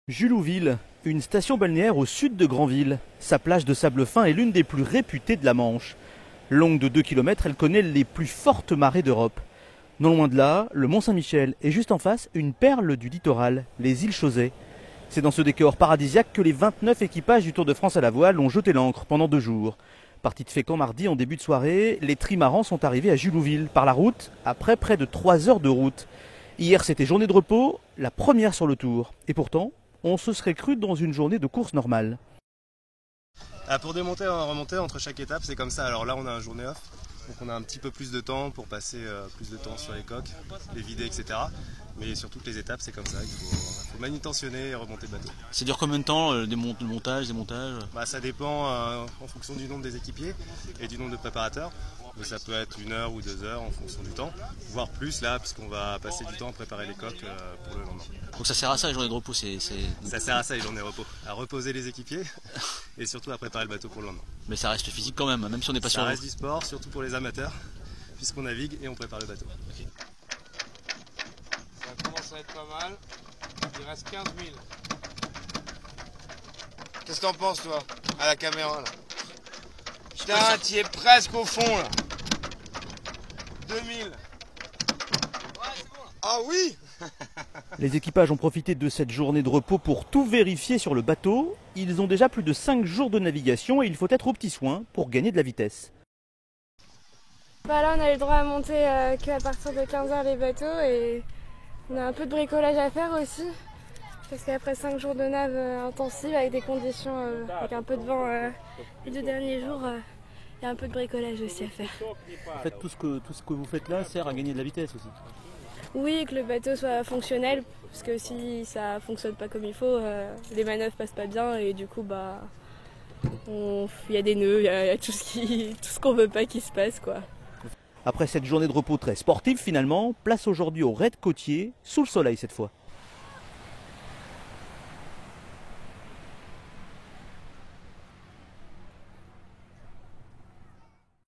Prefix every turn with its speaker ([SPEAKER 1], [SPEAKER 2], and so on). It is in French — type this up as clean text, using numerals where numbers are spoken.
[SPEAKER 1] Julouville, une station balnéaire au sud de Granville. Sa plage de sable fin est l'une des plus réputées de la Manche. Longue de 2 km, elle connaît les plus fortes marées d'Europe. Non loin de là, le Mont-Saint-Michel et juste en face, une perle du littoral, les îles Chausey. C'est dans ce décor paradisiaque que les 29 équipages du Tour de France à la voile ont jeté l'ancre pendant 2 jours. Partis de Fécamp mardi en début de soirée, les trimarans sont arrivés à Julouville par la route après près de 3 heures de route. Hier c'était journée de repos, la première sur le Tour. Et pourtant, on se serait cru dans une journée de course normale.
[SPEAKER 2] Pour démonter et remonter entre chaque étape, c'est comme ça. Alors là, on a une journée off, donc on a un petit peu plus de temps pour passer plus de temps sur les coques, les vider, etc. Mais sur toutes les étapes, c'est comme ça. Il faut manutentionner et remonter le bateau.
[SPEAKER 3] Ça dure combien de temps, le montage, démontage?
[SPEAKER 2] Ça dépend en fonction du nombre des équipiers et du nombre de préparateurs. Mais ça peut être 1 heure ou 2 heures en fonction du temps, voire plus là, puisqu'on va passer du temps à préparer les coques pour le lendemain.
[SPEAKER 3] Donc ça sert à ça les journées de repos?
[SPEAKER 2] Ça sert à ça les journées de repos, à reposer les équipiers et surtout à préparer le bateau pour le lendemain.
[SPEAKER 3] Mais ça reste physique quand même si on n'est pas sur
[SPEAKER 2] l'eau. Ça reste du sport, surtout pour les amateurs, puisqu'on navigue et on prépare le bateau.
[SPEAKER 4] Ça commence à être pas mal, il reste 15 000. Qu'est-ce que t'en penses toi, à la caméra là? Putain, t'y es presque au fond là. 2000. Ouais, c'est bon là. Ah oui.
[SPEAKER 1] Les équipages ont profité de cette journée de repos pour tout vérifier sur le bateau. Ils ont déjà plus de 5 jours de navigation et il faut être aux petits soins pour gagner de la vitesse.
[SPEAKER 5] Là on a eu le droit à monter qu'à partir de 15 h les bateaux et on a un peu de bricolage à faire aussi. Parce qu'après 5 jours de nave intensive avec des conditions, avec un peu de vent les 2 derniers jours, il y a un peu de bricolage aussi à faire.
[SPEAKER 1] En fait, tout ce que vous faites là sert à gagner de la vitesse aussi.
[SPEAKER 5] Oui, que le bateau soit fonctionnel, parce que si ça fonctionne pas comme il faut, les manœuvres passent pas bien et du coup il y a des nœuds, il y a tout ce qu'on veut pas qui se passe quoi.
[SPEAKER 1] Après cette journée de repos très sportive finalement, place aujourd'hui au raid côtier, sous le soleil cette fois.